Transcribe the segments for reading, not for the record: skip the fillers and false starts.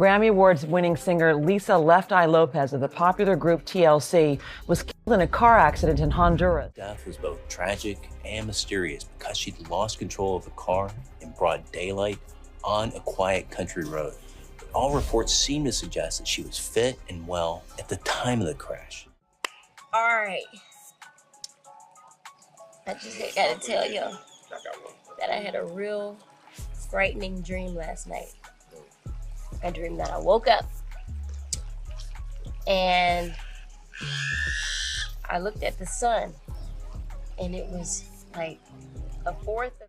Grammy Awards-winning singer Lisa Left Eye Lopez of the popular group TLC was killed in a car accident in Honduras. Death was both tragic and mysterious because she'd lost control of the car in broad daylight on a quiet country road. But all reports seem to suggest that she was fit and well at the time of the crash. All right. I just gotta tell you that I had a real frightening dream last night. I dreamed that I woke up and I looked at the sun and it was like a fourth of...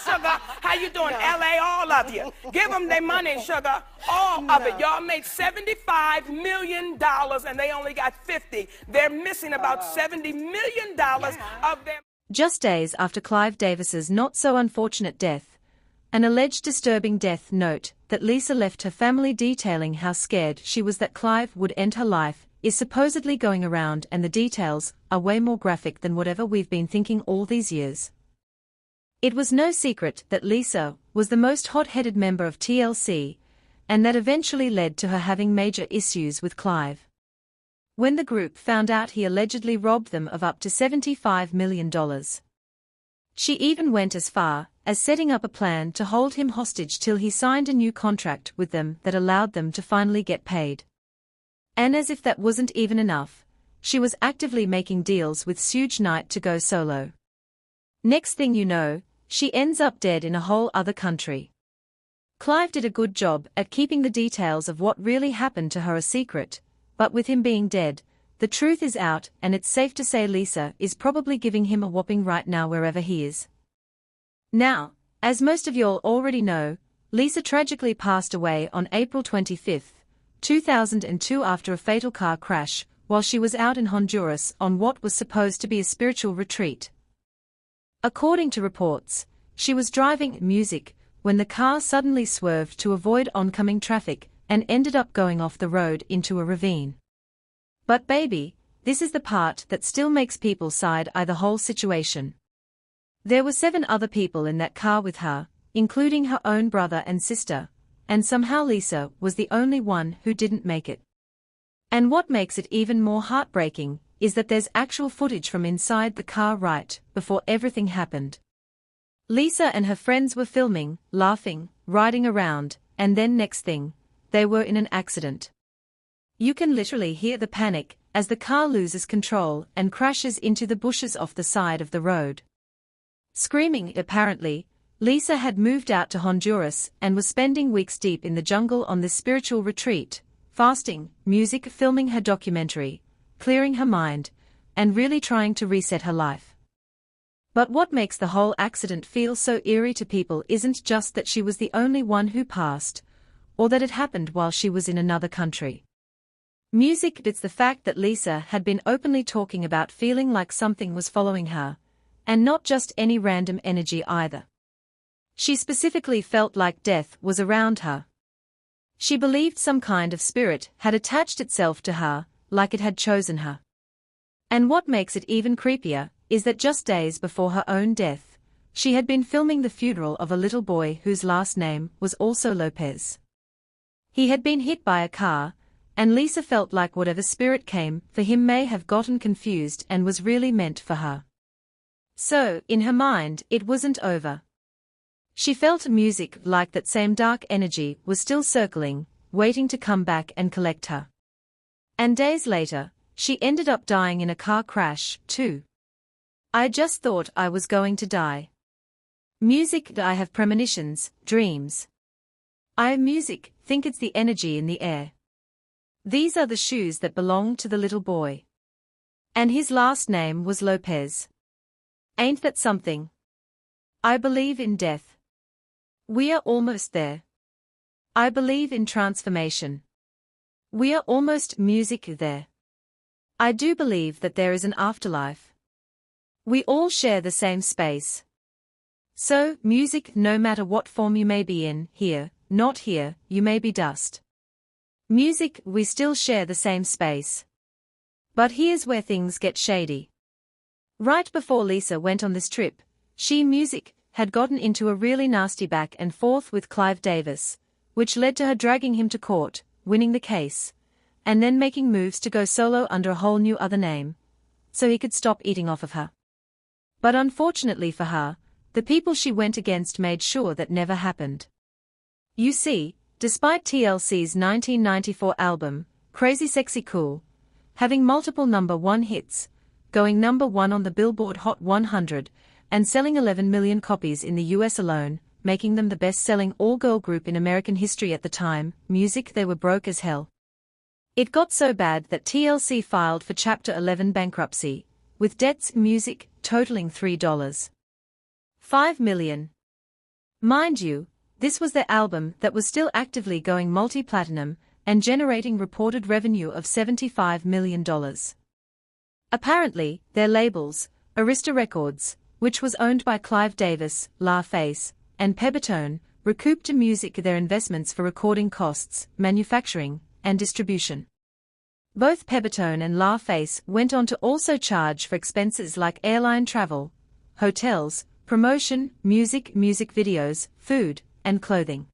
Sugar, how you doing? LA, all of you. Give them their money, Sugar. All of it. Y'all made $75 million and they only got 50. They're missing about $70 million of their... Just days after Clive Davis's not-so-unfortunate death, an alleged disturbing death note that Lisa left her family detailing how scared she was that Clive would end her life is supposedly going around, and the details are way more graphic than whatever we've been thinking all these years. It was no secret that Lisa was the most hot-headed member of TLC, and that eventually led to her having major issues with Clive. When the group found out he allegedly robbed them of up to $75 million. She even went as far as setting up a plan to hold him hostage till he signed a new contract with them that allowed them to finally get paid. And as if that wasn't even enough, she was actively making deals with Suge Knight to go solo. Next thing you know, she ends up dead in a whole other country. Clive did a good job at keeping the details of what really happened to her a secret, but with him being dead, the truth is out, and it's safe to say Lisa is probably giving him a whopping right now wherever he is. Now, as most of y'all already know, Lisa tragically passed away on April 25, 2002 after a fatal car crash while she was out in Honduras on what was supposed to be a spiritual retreat. According to reports, she was driving music when the car suddenly swerved to avoid oncoming traffic and ended up going off the road into a ravine. But baby, this is the part that still makes people side-eye the whole situation. There were 7 other people in that car with her, including her own brother and sister, and somehow Lisa was the only one who didn't make it. And what makes it even more heartbreaking is that there's actual footage from inside the car right before everything happened. Lisa and her friends were filming, laughing, riding around, and then next thing, they were in an accident. You can literally hear the panic as the car loses control and crashes into the bushes off the side of the road. Screaming, apparently, Lisa had moved out to Honduras and was spending weeks deep in the jungle on this spiritual retreat, fasting, music, filming her documentary, clearing her mind, and really trying to reset her life. But what makes the whole accident feel so eerie to people isn't just that she was the only one who passed, or that it happened while she was in another country. It's the fact that Lisa had been openly talking about feeling like something was following her, and not just any random energy either. She specifically felt like death was around her. She believed some kind of spirit had attached itself to her, like it had chosen her. And what makes it even creepier is that just days before her own death, she had been filming the funeral of a little boy whose last name was also Lopez. He had been hit by a car, and Lisa felt like whatever spirit came for him may have gotten confused and was really meant for her. So, in her mind, it wasn't over. She felt music like that same dark energy was still circling, waiting to come back and collect her. And days later, she ended up dying in a car crash, too. I just thought I was going to die. I have premonitions, dreams. Music, think it's the energy in the air. These are the shoes that belong to the little boy. And his last name was Lopez. Ain't that something? I believe in death. We are almost there. I believe in transformation. We are almost there. I do believe that there is an afterlife. We all share the same space. So, music, no matter what form you may be in, here, not here, you may be dust. Music, we still share the same space. But here's where things get shady. Right before Lisa went on this trip, She Music had gotten into a really nasty back and forth with Clive Davis, which led to her dragging him to court, winning the case, and then making moves to go solo under a whole new other name, so he could stop eating off of her. But unfortunately for her, the people she went against made sure that never happened. You see, despite TLC's 1994 album, Crazy Sexy Cool, having multiple #1 hits, going #1 on the Billboard Hot 100, and selling 11 million copies in the US alone, making them the best-selling all-girl group in American history at the time, Music, they were broke as hell. It got so bad that TLC filed for Chapter 11 bankruptcy, with debts Music totaling $3.5 million. Mind you, this was their album that was still actively going multi-platinum and generating reported revenue of $75 million. Apparently, their labels, Arista Records, which was owned by Clive Davis, LaFace, and Pepitone, recouped to Music their investments for recording costs, manufacturing, and distribution. Both Pepitone and LaFace went on to also charge for expenses like airline travel, hotels, promotion, music videos, food, and clothing.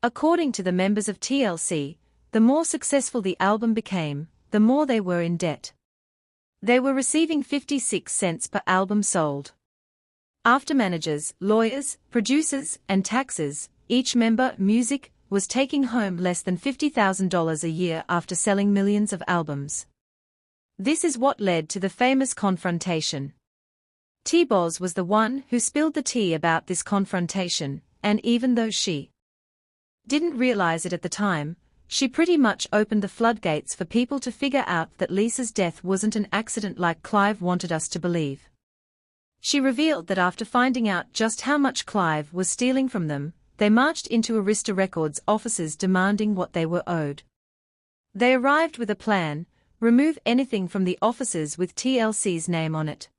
According to the members of TLC, the more successful the album became, the more they were in debt. They were receiving 56 cents per album sold. After managers, lawyers, producers, and taxes, each member, Music, was taking home less than $50,000 a year after selling millions of albums. This is what led to the famous confrontation. T-Boz was the one who spilled the tea about this confrontation, and even though she didn't realize it at the time, she pretty much opened the floodgates for people to figure out that Lisa's death wasn't an accident like Clive wanted us to believe. She revealed that after finding out just how much Clive was stealing from them, they marched into Arista Records' offices demanding what they were owed. They arrived with a plan: remove anything from the offices with TLC's name on it.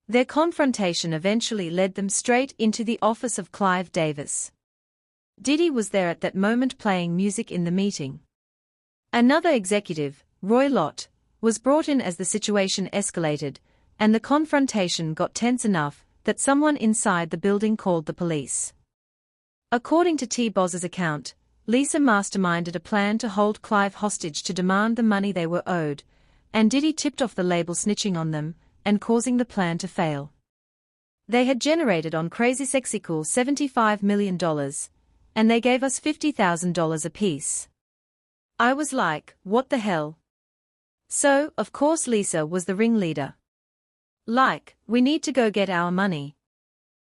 Their confrontation eventually led them straight into the office of Clive Davis. Diddy was there at that moment playing music in the meeting. Another executive, Roy Lott, was brought in as the situation escalated, and the confrontation got tense enough that someone inside the building called the police. According to T-Boz's account, Lisa masterminded a plan to hold Clive hostage to demand the money they were owed, and Diddy tipped off the label snitching on them, and causing the plan to fail. They had generated on Crazy Sexy Cool $75 million, and they gave us $50,000 apiece. I was like, what the hell? So, of course Lisa was the ringleader. Like, we need to go get our money.